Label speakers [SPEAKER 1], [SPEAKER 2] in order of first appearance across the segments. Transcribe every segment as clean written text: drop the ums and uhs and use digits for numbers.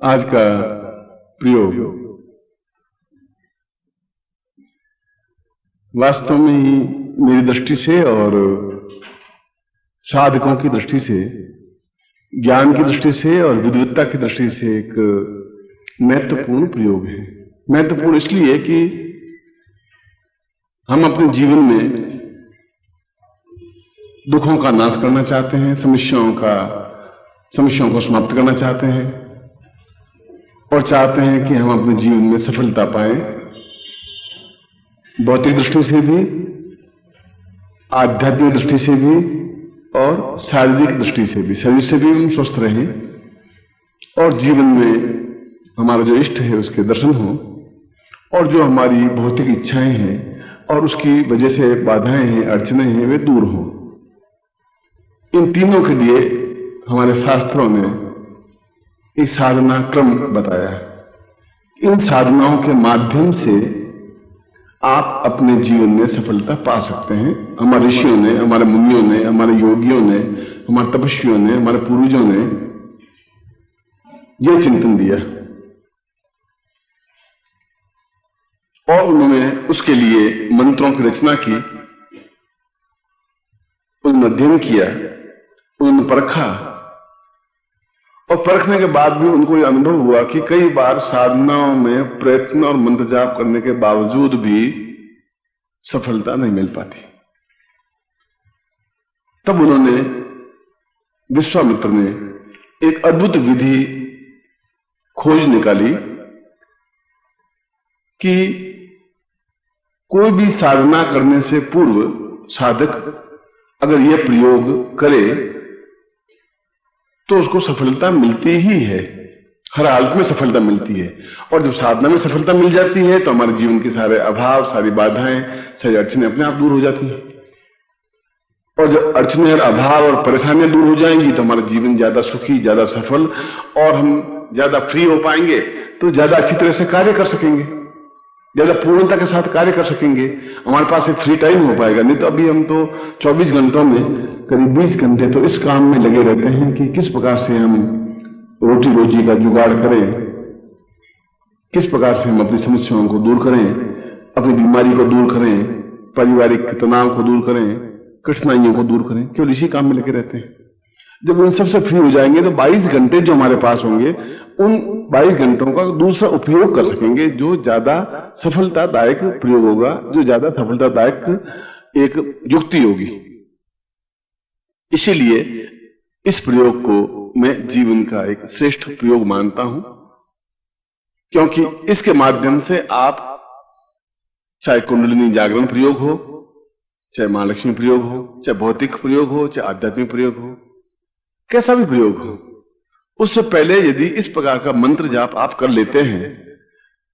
[SPEAKER 1] आज का प्रयोग वास्तव में ही मेरी दृष्टि से और साधकों की दृष्टि से, ज्ञान की दृष्टि से और विद्वत्ता की दृष्टि से एक महत्वपूर्ण प्रयोग है। महत्वपूर्ण इसलिए कि हम अपने जीवन में दुखों का नाश करना चाहते हैं, समस्याओं को समाप्त करना चाहते हैं और चाहते हैं कि हम अपने जीवन में सफलता पाएं, भौतिक दृष्टि से भी, आध्यात्मिक दृष्टि से भी और शारीरिक दृष्टि से भी। शरीर से भी हम स्वस्थ रहें और जीवन में हमारा जो इष्ट है उसके दर्शन हो, और जो हमारी भौतिक इच्छाएं हैं और उसकी वजह से बाधाएं हैं, अड़चनें हैं, वे दूर हों। इन तीनों के लिए हमारे शास्त्रों ने एक साधना क्रम बताया है। इन साधनाओं के माध्यम से आप अपने जीवन में सफलता पा सकते हैं। हमारे ऋषियों ने, हमारे मुनियों ने, हमारे योगियों ने, हमारे तपस्वियों ने, हमारे पूर्वजों ने यह चिंतन दिया और उन्होंने उसके लिए मंत्रों की रचना की, उन्होंने अध्ययन किया, उन्होंने परखा, और परखने के बाद भी उनको यह अनुभव हुआ कि कई बार साधनाओं में प्रयत्न और मंत्र जाप करने के बावजूद भी सफलता नहीं मिल पाती। तब उन्होंने, विश्वामित्र ने एक अद्भुत विधि खोज निकाली कि कोई भी साधना करने से पूर्व साधक अगर यह प्रयोग करे तो उसको सफलता मिलती ही है, हर हालत में सफलता मिलती है। और जब साधना में सफलता मिल जाती है तो हमारे जीवन के सारे अभाव, सारी बाधाएं, सारी अड़चनें अपने आप दूर हो जाती हैं। और जब अड़चनें और अभाव और परेशानियां दूर हो जाएंगी तो हमारा जीवन ज्यादा सुखी, ज्यादा सफल और हम ज्यादा फ्री हो पाएंगे, तो ज्यादा अच्छी तरह से कार्य कर सकेंगे, ज्यादा पूर्णता के साथ कार्य कर सकेंगे। हमारे पास एक फ्री टाइम हो पाएगा। नहीं तो अभी हम तो 24 घंटों में करीब 20 घंटे तो इस काम में लगे रहते हैं कि किस प्रकार से हम रोटी रोजी का जुगाड़ करें, किस प्रकार से हम अपनी समस्याओं को दूर करें, अपनी बीमारी को दूर करें, पारिवारिक तनाव को दूर करें, कठिनाइयों को दूर करें, केवल इसी काम में लगे रहते हैं। जब उन सबसे फ्री हो जाएंगे तो 22 घंटे जो हमारे पास होंगे, उन 22 घंटों का दूसरा उपयोग कर सकेंगे, जो ज्यादा सफलतादायक प्रयोग होगा, जो ज्यादा सफलतादायक एक युक्ति होगी। इसीलिए इस प्रयोग को मैं जीवन का एक श्रेष्ठ प्रयोग मानता हूं, क्योंकि इसके माध्यम से आप, चाहे कुंडलिनी जागरण प्रयोग हो, चाहे महालक्ष्मी प्रयोग हो, चाहे भौतिक प्रयोग हो, चाहे आध्यात्मिक प्रयोग हो, कैसा भी प्रयोग हो, उससे पहले यदि इस प्रकार का मंत्र जाप आप कर लेते हैं,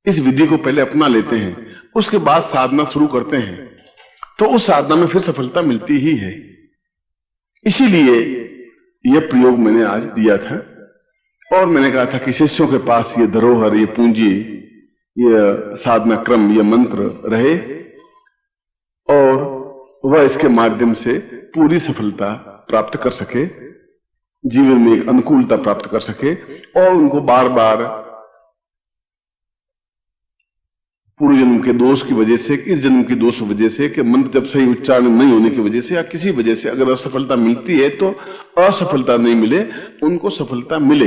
[SPEAKER 1] इस विधि को पहले अपना लेते हैं, उसके बाद साधना शुरू करते हैं, तो उस साधना में फिर सफलता मिलती ही है। इसीलिए यह प्रयोग मैंने आज दिया था और मैंने कहा था कि शिष्यों के पास ये धरोहर, ये पूंजी, ये साधना क्रम, ये मंत्र रहे और वह इसके माध्यम से पूरी सफलता प्राप्त कर सके, जीवन में एक अनुकूलता प्राप्त कर सके और उनको बार बार पूर्व जन्म के दोष की वजह से, इस जन्म के दोष की वजह से, कि मंत्र जब सही उच्चारण नहीं होने की वजह से या किसी वजह से अगर असफलता मिलती है तो असफलता नहीं मिले, उनको सफलता मिले।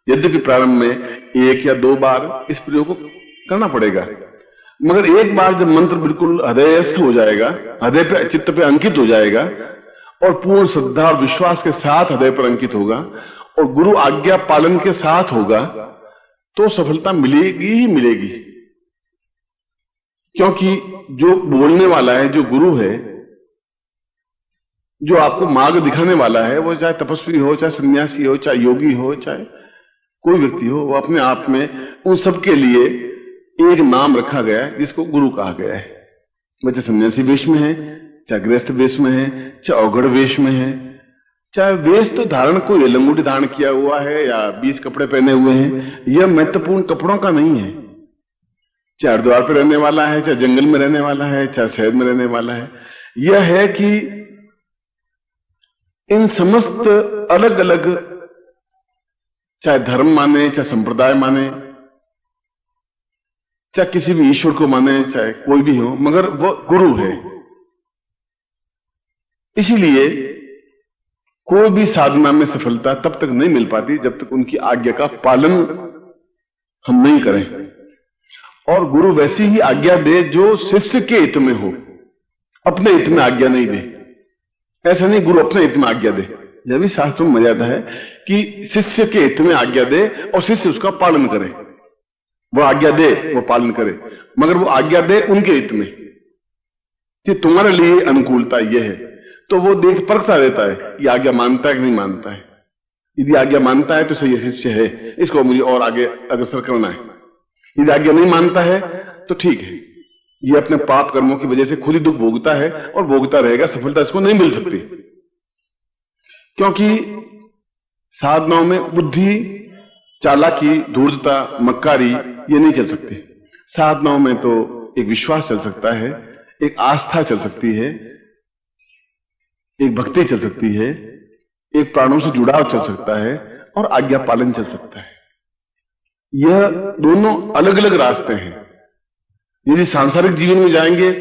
[SPEAKER 1] यद्यपि प्रारंभ में 1 या 2 बार इस प्रयोग को करना पड़ेगा, मगर एक बार जब मंत्र बिल्कुल हृदयस्थ हो जाएगा, हृदय पे, चित्त पे अंकित हो जाएगा और पूर्ण श्रद्धा और विश्वास के साथ हृदय पर अंकित होगा और गुरु आज्ञा पालन के साथ होगा, तो सफलता मिलेगी ही मिलेगी। क्योंकि जो बोलने वाला है, जो गुरु है, जो आपको मार्ग दिखाने वाला है, वो चाहे तपस्वी हो, चाहे सन्यासी हो, चाहे योगी हो, चाहे कोई व्यक्ति हो, वो अपने आप में उन सबके लिए एक नाम रखा गया है जिसको गुरु कहा गया है। वो चाहे सन्यासी वेश में है, चाहे गृहस्थ वेश में है, चाहे अवघड़ वेश में है, चाहे वेश तो धारण कोई लंगोटी धारण किया हुआ है या 20 कपड़े पहने हुए हैं, यह महत्वपूर्ण कपड़ों का नहीं है। चाहे हरिद्वार पर रहने वाला है, चाहे जंगल में रहने वाला है, चाहे शहर में रहने वाला है, यह है कि इन समस्त अलग अलग चाहे धर्म माने, चाहे संप्रदाय माने, चाहे किसी भी ईश्वर को माने, चाहे कोई भी हो, मगर वो गुरु है। इसीलिए कोई भी साधना में सफलता तब तक नहीं मिल पाती जब तक उनकी आज्ञा का पालन हम नहीं करें। और गुरु वैसी ही आज्ञा दे जो शिष्य के हित में हो, अपने हित में आज्ञा नहीं दे। ऐसा नहीं गुरु अपने हित में आज्ञा दे। यह भी शास्त्र में मर्यादा है कि शिष्य के हित में आज्ञा दे और शिष्य उसका पालन करे। वो आज्ञा दे, वो पालन करे, मगर वो आज्ञा दे उनके हित में कि तुम्हारे लिए अनुकूलता यह है, तो वो देख परखता रहता है कि आज्ञा मानता है कि नहीं मानता है। यदि आज्ञा मानता है तो सही शिष्य है, इसको मुझे और आगे अग्रसर करना है। यदि आज्ञा नहीं मानता है तो ठीक है, ये अपने पाप कर्मों की वजह से खुद ही दुख भोगता है और भोगता रहेगा, सफलता इसको नहीं मिल सकती। क्योंकि साधनाओं में बुद्धि, चालाकी, धूर्तता, मक्कारी ये नहीं चल सकती। साधनाओं में तो एक विश्वास चल सकता है, एक आस्था चल सकती है, एक भक्ति चल सकती है, एक प्राणों से जुड़ाव चल सकता है और आज्ञा पालन चल सकता है। यह दोनों अलग अलग रास्ते हैं। यदि सांसारिक जीवन में जाएंगे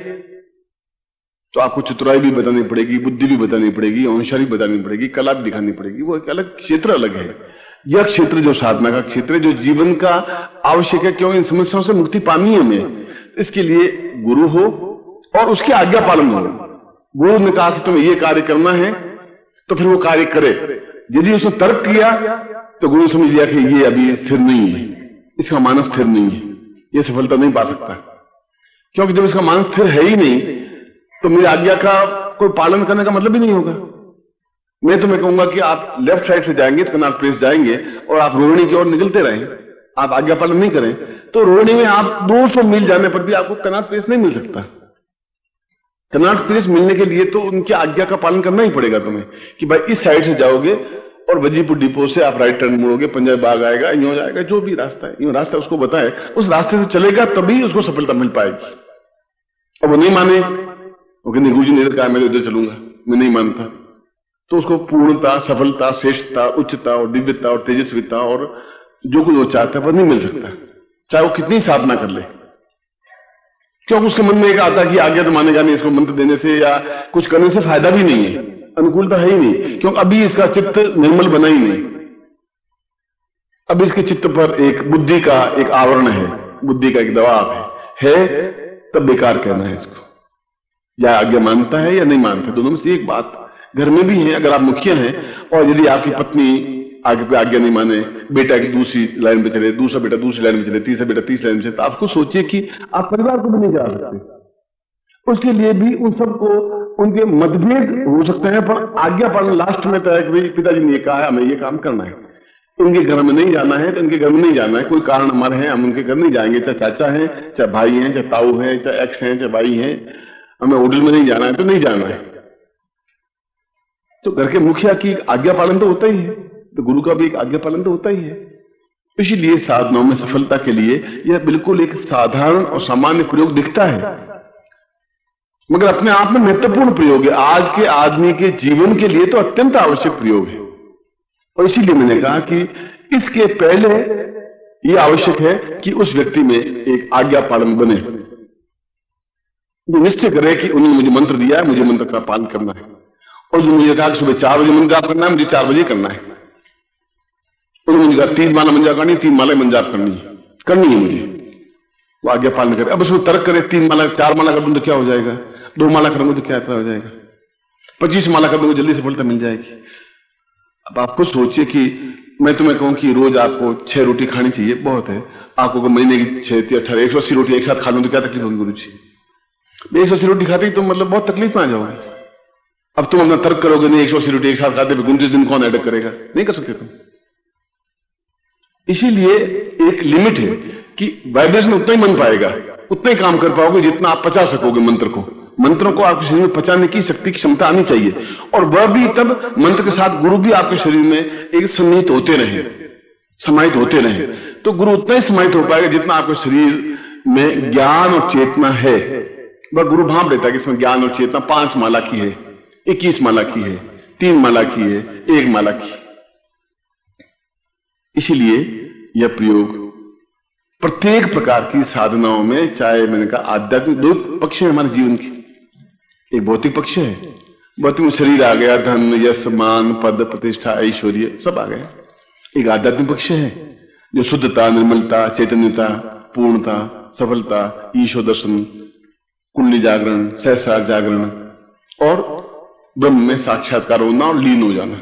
[SPEAKER 1] तो आपको चतुराई भी बतानी पड़ेगी, बुद्धि भी बतानी पड़ेगी, होशियारी बतानी पड़ेगी, कला भी दिखानी पड़ेगी, वो एक अलग क्षेत्र अलग है। यह क्षेत्र जो साधना का क्षेत्र है, जो जीवन का आवश्यक है, क्यों इन समस्याओं से मुक्ति पानी है हमें, इसके लिए गुरु हो और उसकी आज्ञा पालन हो। गुरु ने कहा कि तुम्हें ये कार्य करना है तो फिर वो कार्य करे। यदि उसने तर्क किया तो गुरु समझ लिया कि ये अभी स्थिर नहीं है, इसका मानस स्थिर नहीं है, ये सफलता नहीं पा सकता। क्योंकि जब इसका मानस स्थिर है ही नहीं तो मेरी आज्ञा का कोई पालन करने का मतलब ही नहीं होगा। मैं तुम्हें कहूंगा कि आप लेफ्ट साइड से जाएंगे तो कनाट प्लेस जाएंगे और आप रोहिणी की ओर निकलते रहें, आप आज्ञा पालन नहीं करें तो रोहिणी में आप 200 मील जाने पर भी आपको कनाट प्लेस नहीं मिल सकता। कनाट प्लेस मिलने के लिए तो उनकी आज्ञा का पालन करना ही पड़ेगा तुम्हें कि भाई इस साइड से जाओगे और वजीपुर डिपो से आप राइट टर्न मोड़ोगे, पंजाब बाग आएगा, यूं जाएगा, जो भी रास्ता है, यूं रास्ता उसको बताए, उस रास्ते से चलेगा तभी उसको सफलता मिल पाएगी। और वो नहीं माने, वो कहते गुरु जी ने इधर कहा मैं इधर चलूंगा, मैं नहीं मानता, तो उसको पूर्णता, सफलता, श्रेष्ठता, उच्चता और दिव्यता और तेजस्विता और जो कुछ वो चाहता है वो नहीं मिल सकता, चाहे वो कितनी साधना कर ले। क्योंकि उसके मन में एक आता है कि आज्ञा तो मानेगा नहीं, इसको मंत्र देने से या कुछ करने से फायदा भी नहीं है, अनुकूलता है ही नहीं, क्योंकि अभी इसका चित्त निर्मल बना ही नहीं। अब इसके चित्त पर एक बुद्धि का एक आवरण है, बुद्धि का एक दबाव है तब बेकार कहना है इसको। या आज्ञा मानता है या नहीं मानता, दोनों में से एक बात घर में भी है। अगर आप मुखिया हैं और यदि आपकी पत्नी आगे पे आज्ञा नहीं माने, बेटा की दूसरी लाइन पे चले, दूसरा बेटा दूसरी लाइन में चले, तीसरा बेटा तीसरी लाइन में चले, तो आपको सोचिए कि आप परिवार को भी नहीं चला सकते। उसके लिए भी उन सबको उनके मतभेद हो सकते हैं, पर आज्ञा पालन लास्ट में तय है कि भाई पिताजी ने ये कहा है, हमें ये काम करना है, उनके घर में नहीं जाना है तो उनके घर में नहीं जाना है, कोई कारण हमारे हैं हम उनके घर नहीं जाएंगे, चाहे चाचा है, चाहे भाई हैं, चाहे ताऊ है, चाहे एक्स है, चाहे भाई है, हमें होटल में नहीं जाना है तो नहीं जाना है। तो घर के मुखिया की आज्ञा पालन तो होता ही है, तो गुरु का भी एक आज्ञा पालन तो होता ही है। इसीलिए साधनाओं में सफलता के लिए यह बिल्कुल एक साधारण और सामान्य प्रयोग दिखता है, मगर अपने आप में महत्वपूर्ण प्रयोग है, आज के आदमी के जीवन के लिए तो अत्यंत आवश्यक प्रयोग है। और इसीलिए मैंने कहा कि इसके पहले यह आवश्यक है कि उस व्यक्ति में एक आज्ञा पालन बने, जो निश्चय करे कि उन्होंने मुझे मंत्र दिया है, मुझे मंत्र का पालन करना है। और जो मुझे कहा कि सुबह 4 बजे मंत्र जाप करना है, मुझे 4 बजे करना है। उन्होंने मुझे कहा 3 माला मंत्र जाप करनी, 3 माला मंत्र जाप करनी है मुझे, वो आज्ञा पालन करे। अब उसमें तर्क करे 3 माला 4 माला कर दूं तो क्या हो जाएगा, 2 माला करूंगा तो क्या हो जाएगा, 25 माला कर दूंगा जल्दी सफलता मिल जाएगी। अब आपको सोचिए कि मैं तुम्हें कहूं कि रोज आपको 6 रोटी खानी चाहिए, बहुत है, आपको महीने की 6 या 18 180 रोटी एक साथ खा लूं तो क्या तकलीफ होगी गुरु जी? 180 रोटी खाते ही तो मतलब बहुत तकलीफ में आ जाओगे। अब तुम अपना तर्क करोगे नहीं 180 रोटी एक साथ खाते 29 दिन कौन अटैक करेगा, नहीं कर सकते तुम। इसीलिए एक लिमिट है कि वाइब्रेशन उतना ही मन पाएगा, उतना ही काम कर पाओगे जितना आप पचा सकोगे मंत्रों को आपके शरीर में पचाने की शक्ति की क्षमता आनी चाहिए। और वह भी तब मंत्र के साथ गुरु भी आपके शरीर में एक सन्निहित होते रहे, समाहित होते रहे, तो गुरु उतना ही समाहित हो पाएगा जितना आपके शरीर में ज्ञान और चेतना है। वह गुरु भांप लेता है कि इसमें ज्ञान और चेतना 5 माला की है, 21 माला की है, 3 माला की है, 1 माला की। इसीलिए यह प्रयोग प्रत्येक प्रकार की साधनाओं में, चाहे मैंने कहा आध्यात्मिक, दो पक्ष है हमारे जीवन के। एक भौतिक पक्ष है, भौतिक में शरीर आ गया, धन यश मान पद प्रतिष्ठा ऐश्वर्य सब आ गया। एक आध्यात्मिक पक्ष है जो शुद्धता, निर्मलता, चैतन्यता, पूर्णता, सफलता, ईश्वर दर्शन, कुंडली जागरण, सहस्रार जागरण और ब्रह्म में साक्षात्कार होना और लीन हो जाना,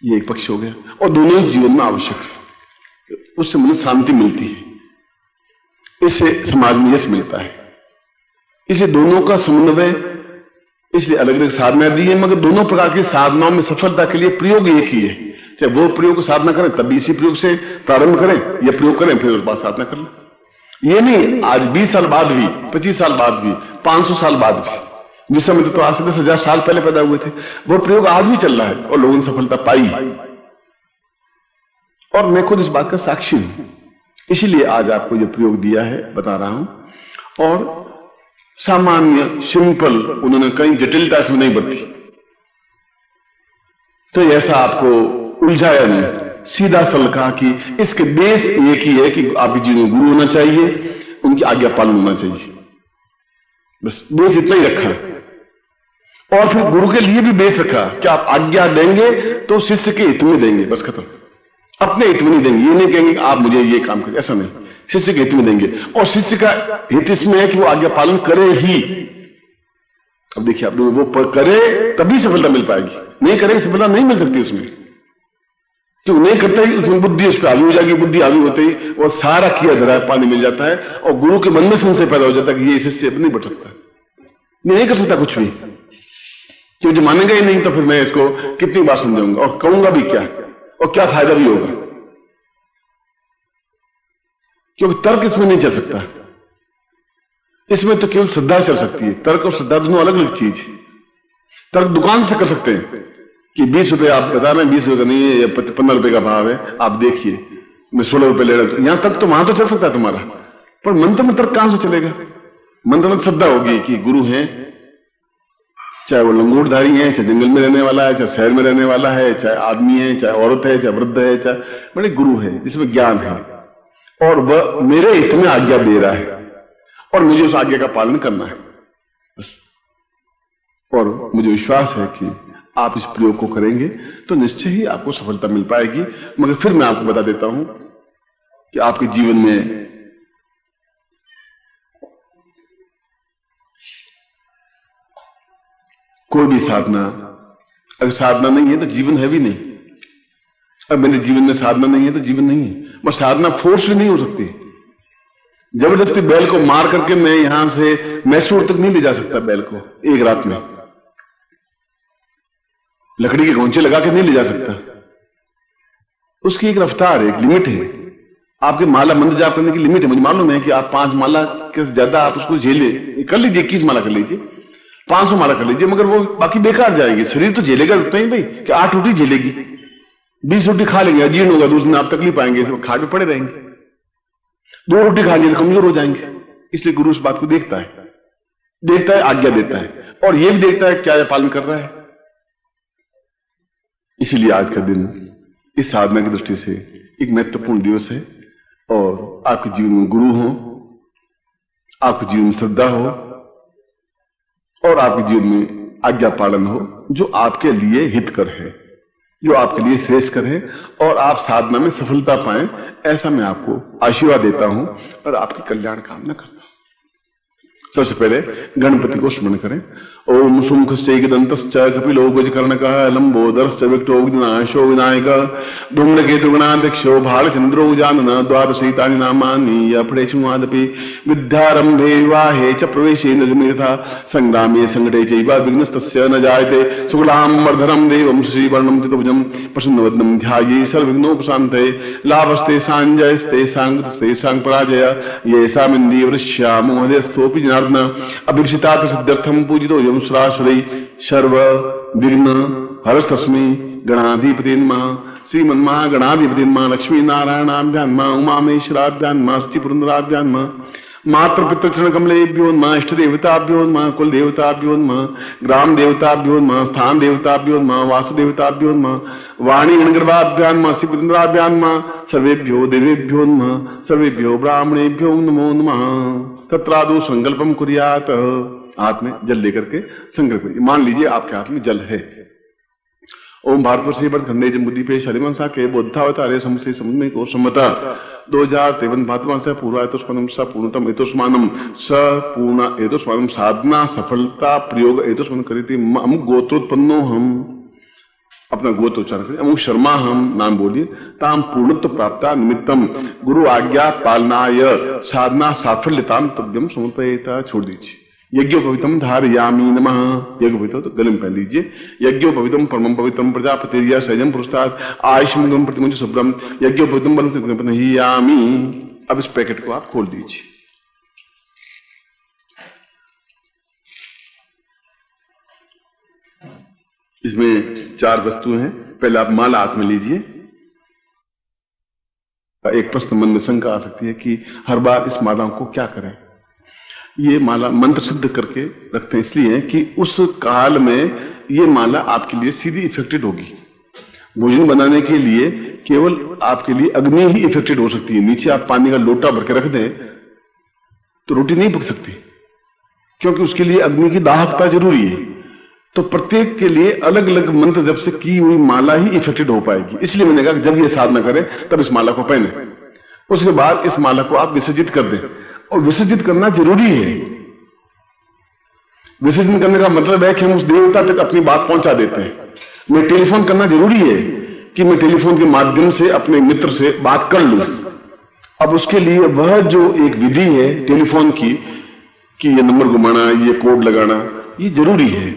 [SPEAKER 1] ये एक पक्ष हो गया। और दोनों ही जीवन में आवश्यक है, उससे मन शांति मिलती है, इससे समाज में यश मिलता है। इसे दोनों का समन्वय, इसलिए अलग अलग साधना दी है, मगर दोनों प्रकार की साधनाओं में सफलता के लिए प्रयोग एक ही है। चाहे वो प्रयोग साधना करें तब भी इसी प्रयोग से प्रारंभ करें, या प्रयोग करें फिर उसके बाद साधना कर लें। ये नहीं आज 20 साल बाद भी, 25 साल बाद भी, 500 साल बाद भी, जिस समय तो आज से 10,000 साल पहले पैदा हुए थे, वो प्रयोग आज भी चल रहा है और लोगों ने सफलता पाई। और मैं खुद इस बात का साक्षी हूं, इसीलिए आज आपको जो प्रयोग दिया है बता रहा हूं। और सामान्य सिंपल, उन्होंने कहीं जटिलता इसमें नहीं बरती, तो ऐसा आपको उलझाया नहीं, सीधा सरल कहा कि इसके बेस एक ही है कि आपके जीवन में गुरु होना चाहिए, उनकी आज्ञा पालन होना चाहिए, बस बेस इतना ही रखा है। और फिर गुरु के लिए भी बेस रखा कि आप आज्ञा देंगे तो शिष्य के हित में देंगे, बस खत्म। अपने हित में नहीं देंगे, ये नहीं कहेंगे आप मुझे ये काम करें, ऐसा नहीं, शिष्य के हित में देंगे। और शिष्य का हित इसमें है कि वो आज्ञा पालन करे ही। अब देखिए आप वो करे तभी सफलता मिल पाएगी, नहीं करेगी सफलता नहीं मिल सकती उसमें। तो नहीं करते ही उसमें बुद्धि उस पर आगे हो जाएगी, बुद्धि आगे होते ही वो सारा किया धरा पानी मिल जाता है, और गुरु के मन में संशय पैदा हो जाता है कि ये शिष्य नहीं बढ़ सकता, नहीं कर सकता कुछ भी, क्योंकि मानेगा ही नहीं तो फिर मैं इसको कितनी बार समझाऊंगा और कहूंगा भी क्या, और क्या फायदा भी होगा, क्योंकि तर्क इसमें नहीं चल सकता। इसमें तो केवल श्रद्धा चल सकती है, तर्क और श्रद्धा दोनों अलग अलग चीज है। तर्क दुकान से कर सकते हैं कि 20 रुपए आप बता रहे हैं, 20 रुपए का नहीं है, या 15 रुपए का भाव है, आप देखिए मैं 16 रुपए ले रहा हूं, यहां तक तो वहां तो चल सकता है तुम्हारा, पर मंत्र में तर्क कहां से चलेगा? मंत्र में श्रद्धा होगी कि गुरु हैं, चाहे वो लंगोटधारी है, चाहे जंगल में रहने वाला है, चाहे शहर में रहने वाला है, चाहे आदमी है, चाहे औरत है, चाहे वृद्ध है, चाहे बड़े गुरु है जिसमें ज्ञान है, और वह मेरे हित में आज्ञा दे रहा है और मुझे उस आज्ञा का पालन करना है बस। और मुझे विश्वास है कि आप इस प्रयोग को करेंगे तो निश्चय ही आपको सफलता मिल पाएगी। मगर फिर मैं आपको बता देता हूं कि आपके जीवन में कोई भी साधना, अगर साधना नहीं है तो जीवन है भी नहीं। अब मेरे जीवन में साधना नहीं है तो जीवन नहीं है। बस साधना फोर्स नहीं हो सकती, जबरदस्ती बैल को मार करके मैं यहां से मैसूर तक नहीं ले जा सकता बैल को एक रात में, लकड़ी के घोंचे लगा के नहीं ले जा सकता। उसकी एक रफ्तार है, एक लिमिट है। आपके माला मंत्र जाप करने की लिमिट है। मुझे मालूम है कि आप 5 माला के ज्यादा आप उसको झेले कर लीजिए, 21 माला कर लीजिए, 500 माला कर लीजिए, मगर वो बाकी बेकार जाएगी। शरीर तो झेलेगा उतना ही भाई कि 8 रोटी झेलेगी, 20 रोटी खा लेंगे, अजीर्ण होगा, दूसरे दिन आप तकलीफ पाएंगे, खाट में पड़े रहेंगे। 2 रोटी खा लिए तो कमजोर हो जाएंगे। इसलिए गुरु उस बात को देखता है, आज्ञा देता है, और ये भी देखता है क्या यह पालन कर रहा है। इसीलिए आज का दिन इस साधना की दृष्टि से एक महत्वपूर्ण दिवस है। और आपके जीवन में गुरु हो, आपके जीवन में श्रद्धा हो, और आपके जीवन में आज्ञा पालन हो, जो आपके लिए हितकर है, जो आपके लिए श्रेष्ठकर है, और आप साधना में सफलता पाएं, ऐसा मैं आपको आशीर्वाद देता हूं और आपकी कल्याण कामना करता हूं। सबसे पहले गणपति को स्मरण करें। ओम शुंखश्चैकदन्तश्च कपिलो गजकर्णकः लंबोदरश्च विकटो विघ्नाशो विनायकः धूम्रकेतु गणाध्यक्षो भालचंद्रो गजाननः द्वादशैतानि नामानि यपठेषुमादपि विद्यारंभे विवाहे च प्रवेशे निर्मितः संग्रामे संकटे चैव विघ्नस्तस्य न जायते शुक्लांबरधरं देवं श्रीवर्णं चतुर्भुजं प्रसन्नवदनं ध्याये सर्वविघ्नोपशान्तये लाभस्ते सांजयस्ते सांगतस्ते सांपराजय येषामिन्द्रियवृष्यामो हृदयस्थोऽपि जनार्दन अभिक्षितात सिद्ध्यर्थं पूजितो यं सुरासुरै सर्व विघ्न हरस्तस्मै गणाधिपते नमः। श्रीमन्महागणाधिपते नमः। लक्ष्मी नारायणाभ्यां नमः। उमामेश्वराभ्यां नमः। अस्ति पुरंदराभ्यां नमः। मात्र पितृ चरण कमलेभ्यो नमः, इष्ट देवताभ्यो नमः, कुल देवताभ्यो नमः, ग्राम देवताभ्यो नमः, स्थान देवताभ्यो नमः, वास्तु देवताभ्यो नमः, वाणी गणगर्भाभ्यां नमः, शिवन्द्राभ्यां नमः, सर्वेभ्यो देवेभ्यो नमः, सर्वेभ्यो ब्राह्मणेभ्यो नमो नमः। तत्रादौ संकल्पम कुर्यात्, हाथ में जल लेकर के संकल्प करिए। मान लीजिए आपके हाथ में जल है। ओम भारत खंडे जमुदी पे शरिमंसा के बोधावतारे समसे समुद्र को सम्मता 2053 भातवांसा पूर्वा एतोस्मानम स पूर्णतम एतोस्मानम स पूर्ण एतोस्मानम साधना सफलता प्रयोग एतोस्मान करीति अमुक गोत्रोत्पन्नो हम, अपना गोत्र उच्चारण करिए। अमुक शर्मा हम नाम बोलिए। ताम पूर्णत्व प्राप्ता निमित्तम गुरु आज्ञा पालनाय साधना साफल्यताम तुभ्यम समर्पयेत, छोड़ दीजिए। यज्ञोपवितम धारयामी नमः, यज्ञोपवित तो गले में पहन लीजिए। यज्ञोपवितम परमं पवित्रम प्रजापतिर्या सहजम पुरस्तात् आयुष्मंगम प्रतिमुंच शब्दम यज्ञोपवितम बलम यामी। अब इस पैकेट को आप खोल दीजिए। इसमें 4 वस्तुएं हैं। पहले आप माला हाथ में लीजिए। एक प्रश्न मन में शंका आ सकती है कि हर बार इस माला को क्या करें। ये माला मंत्र सिद्ध करके रखते हैं, इसलिए कि उस काल में ये माला आपके लिए सीधी इफेक्टेड होगी। भोजन बनाने के लिए केवल आपके लिए अग्नि ही इफेक्टेड हो सकती है। नीचे आप पानी का लोटा भर के रख दें तो रोटी नहीं पक सकती, क्योंकि उसके लिए अग्नि की दाहकता जरूरी है। तो प्रत्येक के लिए अलग अलग मंत्र जब से की हुई माला ही इफेक्टेड हो पाएगी। इसलिए मैंने कहा कि जब ये साधना करें तब इस माला को पहने। उसके बाद इस माला को आप विसर्जित कर दें, और विसर्जित करना जरूरी है। विसर्जन करने का मतलब है कि हम उस देवता तक अपनी बात पहुंचा देते हैं। मैं टेलीफोन करना जरूरी है कि मैं टेलीफोन के माध्यम से अपने मित्र से बात कर लूं। अब उसके लिए वह जो एक विधि है टेलीफोन की, कि ये नंबर घुमाना, ये कोड लगाना, ये जरूरी है।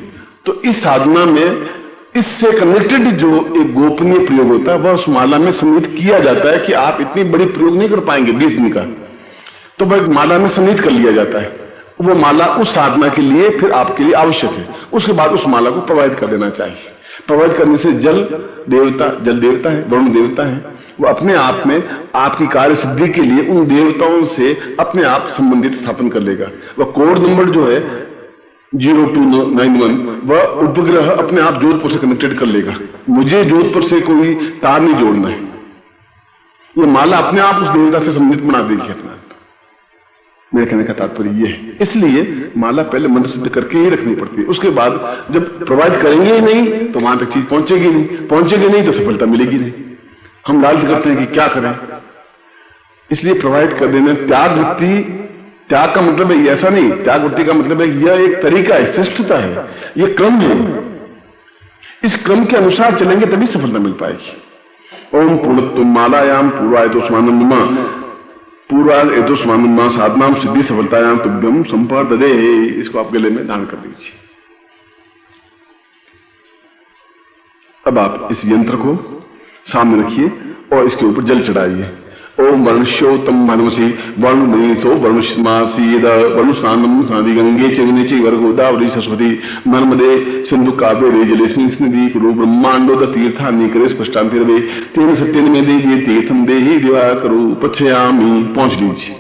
[SPEAKER 1] तो इस साधना में इससे कनेक्टेड जो एक गोपनीय प्रयोग होता है वह उस माला में सम्मिलित किया जाता है कि आप इतनी बड़ी प्रयोग नहीं कर पाएंगे 20 दिन का, तो वह माला में सम्मिलित कर लिया जाता है। वो माला उस साधना के लिए फिर आपके लिए आवश्यक है। उसके बाद उस माला को प्रवाहित कर देना चाहिए। प्रवाहित करने से जल देवता है, वरुण देवता है, वो अपने आप में आपकी कार्य सिद्धि के लिए उन देवताओं से अपने आप संबंधित स्थापन कर लेगा। वह कोड नंबर जो है 0291 वह उपग्रह अपने आप जोधपुर से कनेक्टेड कर लेगा। मुझे जोधपुर से कोई तार नहीं जोड़ना है। ये माला अपने आप उस देवता से संबंधित बना देगी अपना। मेरे कहने का तात्पर्य यह है। इसलिए माला पहले मंत्र सिद्ध करके ही रखनी पड़ती है। उसके बाद जब प्रोवाइड करेंगे ही नहीं तो वहां तक चीज पहुंचेगी नहीं तो सफलता मिलेगी नहीं। हम लालच करते हैं कि क्या करें, इसलिए प्रोवाइड कर देना। त्याग का मतलब है ऐसा नहीं, त्याग वृत्ति का मतलब है यह एक तरीका है, श्रेष्ठता है, यह क्रम है। इस क्रम के अनुसार चलेंगे तभी सफलता मिल पाएगी। ओम पूर्णत्व मालायाम पूर्वाय एतोस्मानम साधनाम सिद्धि सफलतायाम तुभ्यम संपर्ददे। इसको आप गले में धारण कर लीजिए। अब आप इस यंत्र को सामने रखिए और इसके ऊपर जल चढ़ाइए। ओम वर्णश्योतम मनमसी वर्णमनीसो वर्णमासीद वर्णस्नानम साधि गंगे चरणे चैव गोदावरी सरस्वती नर्मदे सिंधु कावेरी जलेस्मिन् स्निधि कुरु ब्रह्मांडोद तीर्थानि करे स्पष्टांतिरवे तेन सत्यन में देवी तीर्थम देहि दिवा करो पच्छयामि। पहुंच लीजिए।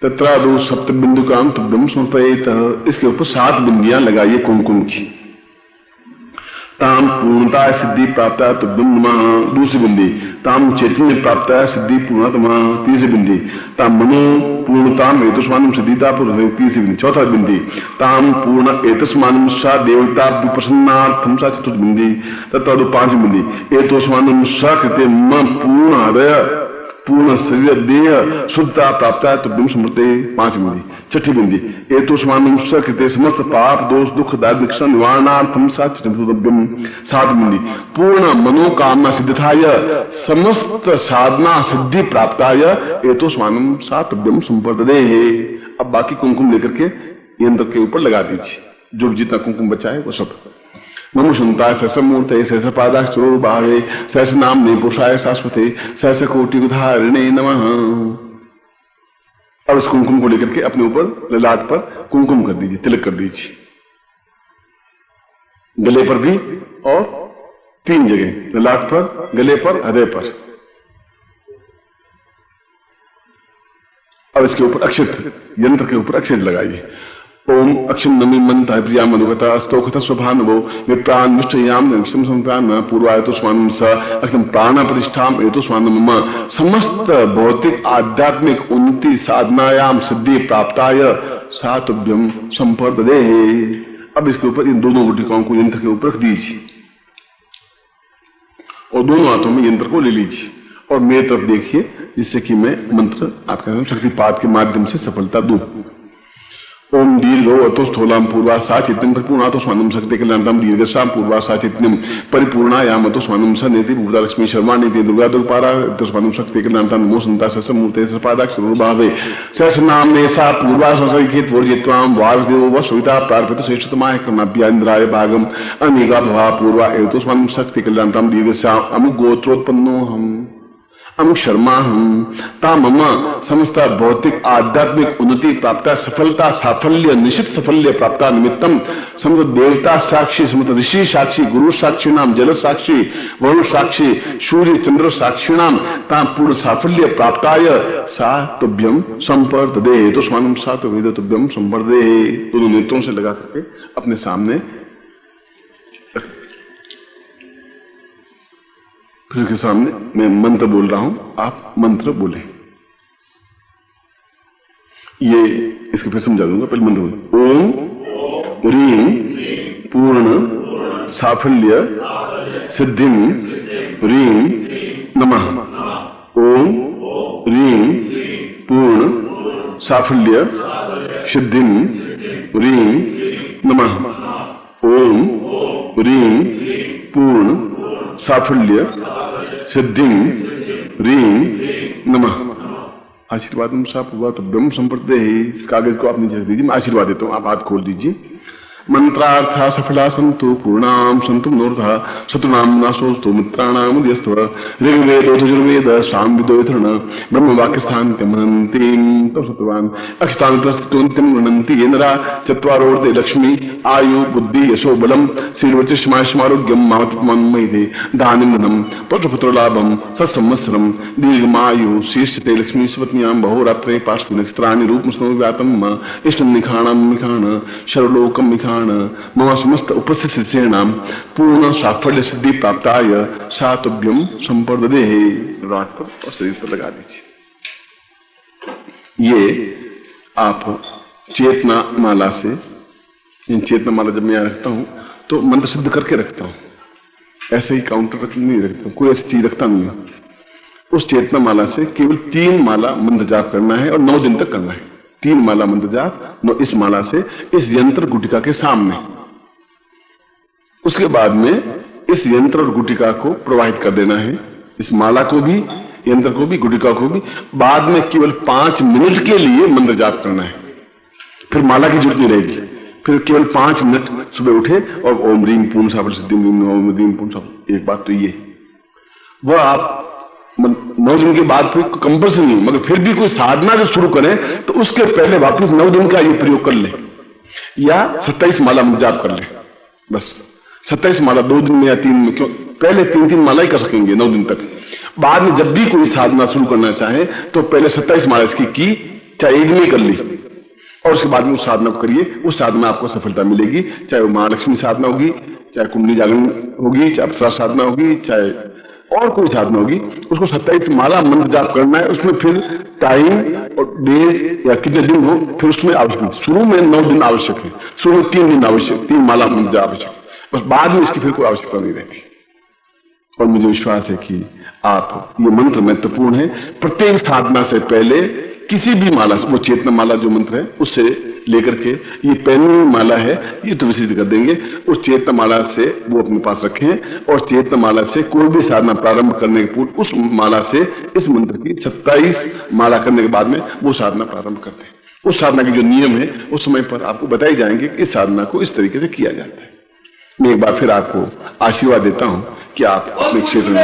[SPEAKER 1] तत्रादौ सप्त बिंदुकाम तुभ्यम समर्पयेत। इसके ऊपर 7 बिंदियां लगाइए कुमकुम की। ताम पूर्णता सिद्धि प्राप्त तुभ्यम नमः। दूसरी बिंदी ताम चैतन्य प्राप्त सिद्धि पूर्णतमा। तीसरी बिंदी ताम मनो पूर्णताम एतस्मानम सिद्धिता पूर्ण। तीसरी बिंदी। चौथा बिंदी ताम पूर्ण एतस्मानम सा देवता प्रसन्नार्थम सा। चतुर्थ बिंदी। तथा 5वीं बिंदी एतस्मानम सा कृते म पूर्ण हृदय पूर्ण शरीर देह शुद्धता प्राप्त है तुभ्यम समर्पये। 5वीं बिंदी। 6ठी बिंदी एतोस्मानम सकृते समस्त पाप दोष दुख दारिद्र्य निवारणार्थम सात्विकम। 7वीं बिंदी पूर्ण मनोकामना सिद्धाय समस्त साधना सिद्धि प्राप्ताय एतोस्मानम सा तुभ्यम संपर्ददे। अब बाकी कुमकुम लेकर के यंत्र के ऊपर लगा दीजिए। जो जितना कुमकुम बचा है वो सब। मम सुनता सहस मूर्ते सहस पादा चुरो भावे सहस नाम ने पुरुषाय शाश्वते सहस कोटि उदाहरणे नमः। और उस कुमकुम को लेकर के अपने ऊपर ललाट पर कुमकुम कर दीजिए, तिलक कर दीजिए। गले पर भी और 3 जगह, ललाट पर, गले पर, हृदय पर। अब इसके ऊपर अक्षत, यंत्र के ऊपर अक्षत लगाइए। ओम अक्षम नमी मंत्र प्रिया मधुकता स्तोखत स्वभानुभो विप्रान विष्टयाम अक्षम संप्रान पूर्वायतो स्वानम स अक्षम प्राण प्रतिष्ठाम एतो स्वानम मम समस्त भौतिक आध्यात्मिक उन्नति साधनायाम सिद्धि प्राप्ताय सातुभ्यम संपर्दे। अब इसके ऊपर इन दोनों गुटिकाओं को यंत्र के ऊपर रख दीजिए और दोनों हाथों में यंत्र को ले लीजिए और मेरी तरफ देखिए, जिससे कि मैं मंत्र आपके शक्तिपात के माध्यम से सफलता दूं। ओम दीर्घो अतो स्थूलाम पूर्वा साचित्यम परिपूर्णा तो स्वानम शक्ति कल्याणतम दीर्घसाम पूर्वा साचित्यम परिपूर्णा याम तो स्वानम स नेति भूता लक्ष्मी शर्मा नीति दुर्गा दुर्पारा तो स्वानम शक्ति कल्याणतम नमो संता ससमूर्ते सपादाक्षरो भावे सहस्रनाम ने सा पूर्वा ससंखित वर्जित्वाम वासुदेव व सविता प्रार्पित श्रेष्ठतमाय कर्माभ्यान्द्राय भागम अनेका भवा पूर्वा एतो स्वानम शक्ति कल्याणतम दीर्घसाम अमुगोत्रोत्पन्नो हम अमुक शर्मा हम ता मम समस्त भौतिक आध्यात्मिक उन्नति प्राप्त सफलता साफल्य निश्चित सफल्य प्राप्त निमित्तम समस्त देवता साक्षी समस्त ऋषि साक्षी गुरु साक्षी नाम जल साक्षी वरुण साक्षी सूर्य चंद्र साक्षी नाम ता पूर्ण साफल्य प्राप्ताय सा तुभ्यम संपर्दे। तो स्वानम सा तो वेद तुभ्यम संपर्दे। दोनों नेत्रों से लगा करके अपने सामने फिर के सामने मैं मंत्र बोल रहा हूं, आप मंत्र बोलें। ये इसके फिर समझा दूंगा, पहले मंत्र बोलें। ओम ह्रीं पूर्ण साफल्य सिद्धिं ह्रीं नमः। ओम ह्रीं पूर्ण साफल्य सिद्धिं ह्रीं नमः। ओम ह्रीं पूर्ण साफल्य सिद्धिं ह्रीं नमः। आशीर्वाद ब्रह्म संपर्दे। इस कागज को आप नीचे रख दीजिए, मैं आशीर्वाद देता हूं, आप हाथ खोल दीजिए। मंत्रार्था सफला संतु पूर्णाम संतु मनोरथा शत्रुनाम नाशोस्तु मित्राणाम उदयस्व ऋग्वेद यजुर्वेद सामवेदो यथर्न ब्रह्म वाक्यस्थान मनन्तीं तव सत्वान् अक्षतान् प्रस्तुन्तिं गृह्णन्ति ये नरा चत्वारोर्ते लक्ष्मी आयु बुद्धि यशो बलम श्रीर्वचिष्मायुष्मारोग्यम मावतित्मन्मयिते दानिं धनं पशुपुत्रलाभं सत्संवत्सरं दीर्घमायु शीर्षते लक्ष्मी स्वपत्न्यां बहुरात्रे पार्श्वे नक्षत्राणि रूपस्नोव्यातं इष्टं निखाणं निखाण शरलोकं निखाण मम समस्त उपस्थित शिष्याणां पूर्ण साफल्य सिद्धि प्राप्ताय सातुभ्यम संपर्दे। रात पर और शरीर पर लगा दीजिए। ये आप चेतना माला से, इन चेतना माला जब मैं रखता हूं तो मंत्र सिद्ध करके रखता हूं, ऐसे ही काउंटर नहीं रखता हूं, कोई ऐसी चीज रखता नहीं हूं। उस चेतना माला से केवल 3 माला मंत्र जाप करना है और 9 दिन तक करना है। 3 माला मंत्र जाप इस माला से इस यंत्र गुटिका के सामने। उसके बाद में इस यंत्र और गुटिका को प्रवाहित कर देना है, इस माला को भी, यंत्र को भी, गुटिका को भी। बाद में केवल 5 मिनट के लिए मंत्र जाप करना है, फिर माला की जरूरत नहीं रहेगी। फिर केवल 5 मिनट सुबह उठे और ओम ह्रीं पूर्ण साफल्य सिद्धिं ओम ह्रीं पूर्ण साफल्य। एक बात तो ये वह आप 9 दिन के बाद फिर कंपल्सरी नहीं, मगर फिर भी कोई साधना जो शुरू करें तो उसके पहले वापस 9 दिन का ये प्रयोग कर ले, या 27 माला जाप कर ले। बस 27 माला 2 दिन में या 3 में, क्यों पहले 3 माला ही कर सकेंगे 9 दिन तक। बाद में जब भी कोई साधना शुरू करना चाहे तो पहले 27 माला इसकी की, चाहे एक दिन में कर ली, और उसके बाद में उस साधना को करिए। उस साधना में आपको सफलता मिलेगी, चाहे वो महालक्ष्मी साधना होगी, चाहे कुंडली जागरण होगी, चाहे अप्सरा साधना होगी, चाहे और कोई साधना होगी। उसको 27 माला मंत्र जाप करना है। उसमें फिर टाइम और डेज या कितने दिन हो, फिर उसमें आवश्यक नहीं। शुरू में 9 दिन आवश्यक है, शुरू में 3 दिन आवश्यक, 3 माला मंत्र जाप आवश्यक, बस बाद में इसकी फिर कोई आवश्यकता नहीं रहती। और मुझे विश्वास है कि आप, ये मंत्र महत्वपूर्ण है। प्रत्येक साधना से पहले किसी भी माला, वो चेतना माला जो मंत्र है उससे लेकर के, ये पहली माला है ये तो विसिद्ध कर देंगे, उस चेतना माला से वो अपने पास रखें। और चेतना माला से कोई भी साधना प्रारंभ करने के पूर्व उस माला से इस मंत्र की 27 माला करने के बाद में वो साधना प्रारंभ करते हैं। उस साधना के जो नियम है उस समय पर आपको बताई जाएंगे कि इस साधना को इस तरीके से किया जाता है। मैं एक बार फिर आपको आशीर्वाद देता हूं कि आप अपने क्षेत्र में